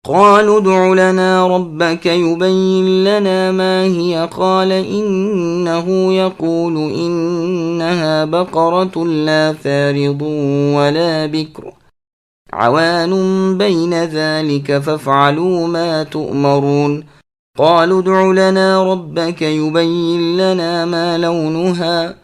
قالوا ادع لنا ربك يبين لنا ما هي قال إنه يقول إنها بقرة لا فارض ولا بكر عوان بين ذلك فافعلوا ما تؤمرون قالوا ادع لنا ربك يبين لنا ما لونها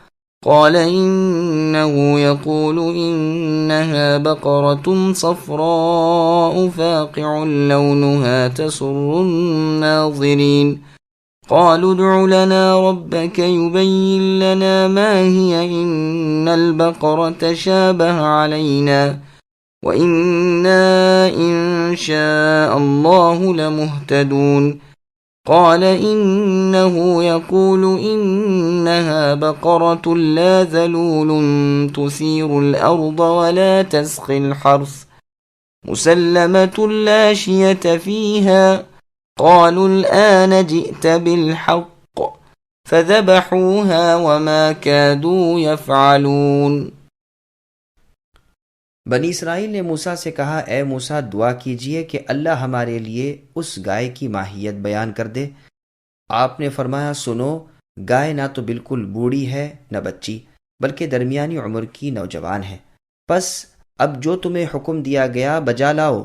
قال إنه يقول إنها بقرة صفراء فاقع لونها تسر الناظرين قالوا ادع لنا ربك يبين لنا ما هي إن البقرة شابه علينا وإنا إن شاء الله لمهتدون قال إنه يقول إنها بقرة لا ذلول تثير الأرض ولا تسقي الحرث مسلمة لا شية فيها قالوا الآن جئت بالحق فذبحوها وما كادوا يفعلون. بنی اسرائیل نے موسیٰ سے کہا، اے موسیٰ دعا کیجئے کہ اللہ ہمارے لیے اس گائے کی ماہیت بیان کر دے۔ آپ نے فرمایا، سنو، گائے نہ تو بالکل بوڑھی ہے نہ بچی، بلکہ درمیانی عمر کی نوجوان ہے۔ پس اب جو تمہیں حکم دیا گیا بجا لاؤ۔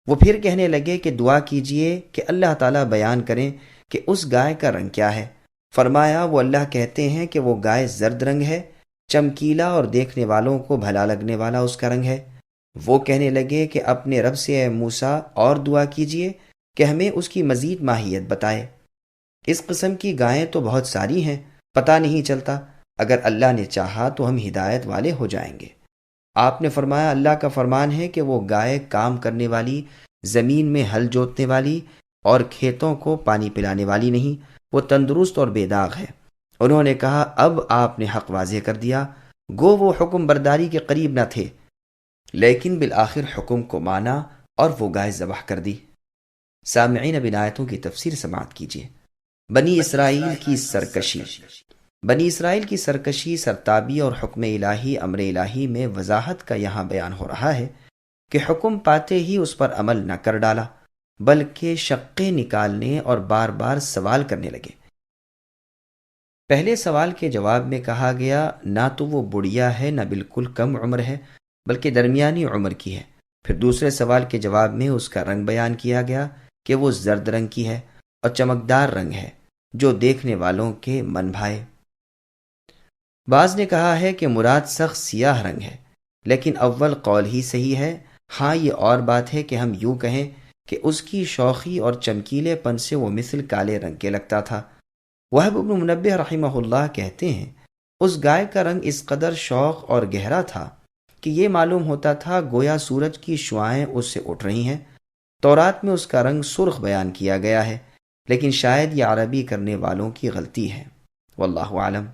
وہ پھر کہنے لگے کہ دعا کیجئے کہ اللہ تعالیٰ بیان کریں کہ اس گائے کا رنگ کیا ہے۔ فرمایا، وہ اللہ کہتے ہیں کہ وہ گائے زرد رنگ ہے، چمکیلا اور دیکھنے والوں کو بھلا لگنے والا اس کا رنگ ہے۔ وہ کہنے لگے کہ اپنے رب سے اے موسیٰ اور دعا کیجئے کہ ہمیں اس کی مزید ماہیت بتائے۔ اس قسم کی گائیں تو بہت ساری ہیں، پتہ نہیں چلتا، اگر اللہ نے چاہا تو ہم ہدایت والے ہو جائیں گے۔ آپ نے فرمایا، اللہ کا فرمان ہے کہ وہ گائے کام کرنے والی، زمین میں ہل جوتنے والی اور کھیتوں کو پانی پلانے والی نہیں، وہ تندرست اور بے داغ ہے۔ انہوں نے کہا، اب آپ نے حق واضح کر دیا۔ گو وہ حکم برداری کے قریب نہ تھے، لیکن بالآخر حکم کو مانا اور وہ گائے ذبح کر دی۔ سامعین، اب ان آیتوں کی تفسیر سماعت کیجیے۔ بنی اسرائیل کی سرکشی۔ بنی اسرائیل کی سرکشی، سرتابی اور حکم الہی، امر الہی میں وضاحت کا یہاں بیان ہو رہا ہے کہ حکم پاتے ہی اس پر عمل نہ کر ڈالا، بلکہ شقیں نکالنے اور بار بار سوال کرنے لگے۔ پہلے سوال کے جواب میں کہا گیا، نہ تو وہ بڑھیا ہے نہ بالکل کم عمر ہے، بلکہ درمیانی عمر کی ہے۔ پھر دوسرے سوال کے جواب میں اس کا رنگ بیان کیا گیا کہ وہ زرد رنگ کی ہے اور چمکدار رنگ ہے جو دیکھنے والوں کے من بھائے۔ بعض نے کہا ہے کہ مراد سخت سیاہ رنگ ہے، لیکن اول قول ہی صحیح ہے۔ ہاں، یہ اور بات ہے کہ ہم یوں کہیں کہ اس کی شوخی اور چمکیلے پن سے وہ مثل کالے رنگ کے لگتا تھا۔ وہب بن منبہ رحمہ اللہ کہتے ہیں، اس گائے کا رنگ اس قدر شوخ اور گہرا تھا کہ یہ معلوم ہوتا تھا گویا سورج کی شعاعیں اس سے اٹھ رہی ہیں۔ تورات میں اس کا رنگ سرخ بیان کیا گیا ہے، لیکن شاید یہ عربی کرنے والوں کی غلطی ہے، واللہ عالم۔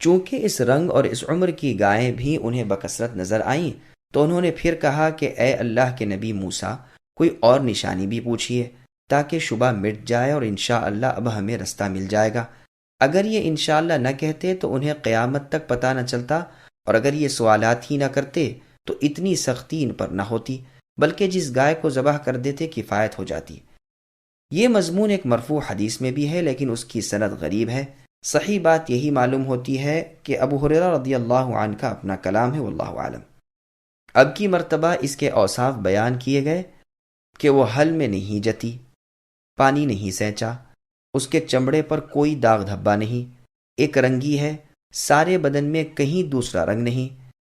چونکہ اس رنگ اور اس عمر کی گائیں بھی انہیں بکثرت نظر آئیں، تو انہوں نے پھر کہا کہ اے اللہ کے نبی موسیٰ، کوئی اور نشانی بھی پوچھیے تاکہ شبہ مٹ جائے، اور انشاءاللہ اب ہمیں رستہ مل جائے گا۔ اگر یہ انشاءاللہ نہ کہتے تو انہیں قیامت تک پتہ نہ چلتا، اور اگر یہ سوالات ہی نہ کرتے تو اتنی سختی ان پر نہ ہوتی، بلکہ جس گائے کو ذبح کر دیتے کفایت ہو جاتی۔ یہ مضمون ایک مرفوع حدیث میں بھی ہے، لیکن اس کی سند غریب ہے۔ صحیح بات یہی معلوم ہوتی ہے کہ ابو ہریرہ رضی اللہ عنہ کا اپنا کلام ہے، واللہ عالم۔ اب کی مرتبہ اس کے اوصاف بیان کیے گئے کہ وہ حل میں نہیں جتی، پانی نہیں سینچا، اس کے چمڑے پر کوئی داغ دھبا نہیں، ایک رنگی ہے، سارے بدن میں کہیں دوسرا رنگ نہیں،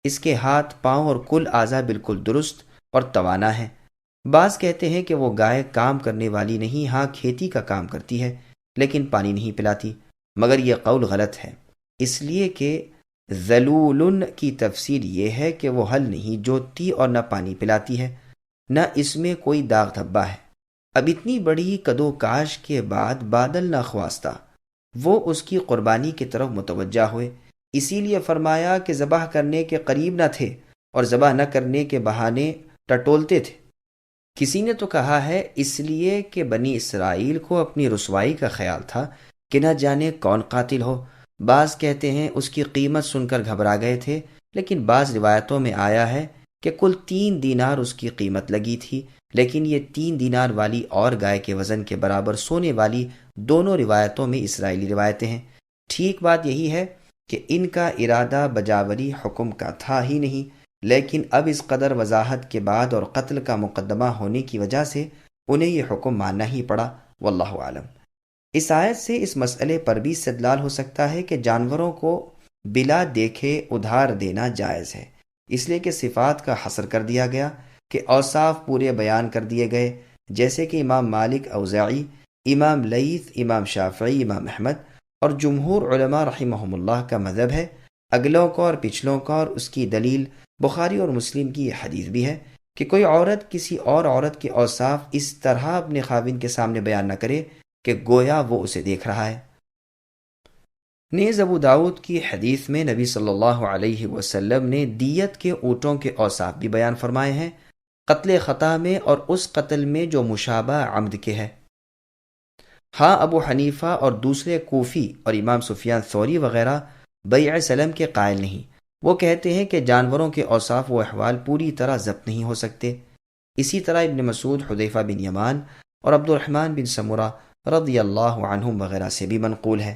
اس کے ہاتھ، پاؤں اور کل اعضاء بالکل درست اور توانا ہے۔ بعض کہتے ہیں کہ وہ گائے کام کرنے والی نہیں، ہاں کھیتی کا کام کرتی ہے لیکن پانی نہیں پلاتی، مگر یہ قول غلط ہے، اس لیے کہ ذلول کی تفسیر یہ ہے کہ وہ ہل نہیں جوتتی اور نہ پانی پلاتی ہے، نہ اس میں کوئی داغ دھبا ہے۔ اب اتنی بڑی کدو کاش کے بعد بادل نہ خواستہ وہ اس کی قربانی کی طرف متوجہ ہوئے، اسی لیے فرمایا کہ ذبح کرنے کے قریب نہ تھے اور ذبح نہ کرنے کے بہانے ٹٹولتے تھے۔ کسی نے تو کہا ہے اس لیے کہ بنی اسرائیل کو اپنی رسوائی کا خیال تھا کہ نہ جانے کون قاتل ہو۔ بعض کہتے ہیں اس کی قیمت سن کر گھبرا گئے تھے، لیکن بعض روایتوں میں آیا ہے کہ کل 3 دینار اس کی قیمت لگی تھی، لیکن یہ 3 دینار والی اور گائے کے وزن کے برابر سونے والی دونوں روایتوں میں اسرائیلی روایتیں ہیں۔ ٹھیک بات یہی ہے کہ ان کا ارادہ بجاوری حکم کا تھا ہی نہیں، لیکن اب اس قدر وضاحت کے بعد اور قتل کا مقدمہ ہونے کی وجہ سے انہیں یہ حکم ماننا ہی پڑا، واللہ عالم۔ اس آیت سے اس مسئلے پر بھی استدلال ہو سکتا ہے کہ جانوروں کو بلا دیکھے ادھار دینا جائز ہے، اس لیے کہ صفات کا حصر کر دیا گیا کہ اوصاف پورے بیان کر دیے گئے، جیسے کہ امام مالک، اوزاعی، امام لیث، امام شافعی، امام احمد اور جمہور علماء رحمہم اللہ کا مذہب ہے۔ اگلوں کا اور پچھلوں کا، اور اس کی دلیل بخاری اور مسلم کی یہ حدیث بھی ہے کہ کوئی عورت کسی اور عورت کے اوصاف اس طرح اپنے خاوند کے سامنے بیان نہ کرے کہ گویا وہ اسے دیکھ رہا ہے۔ نیز ابو داؤد کی حدیث میں نبی صلی اللہ علیہ وسلم نے دیت کے اونٹوں کے اوصاف بھی بیان فرمائے ہیں، قتل خطا میں اور اس قتل میں جو مشابہ عمد کے ہے۔ ہاں ابو حنیفہ اور دوسرے کوفی اور امام سفیان ثوری وغیرہ بیع سلم کے قائل نہیں، وہ کہتے ہیں کہ جانوروں کے اوصاف و احوال پوری طرح ضبط نہیں ہو سکتے۔ اسی طرح ابن مسعود، حذیفہ بن یمان اور عبد الرحمن بن سمرہ رضی اللہ عنہم وغیرہ سے بھی منقول ہے۔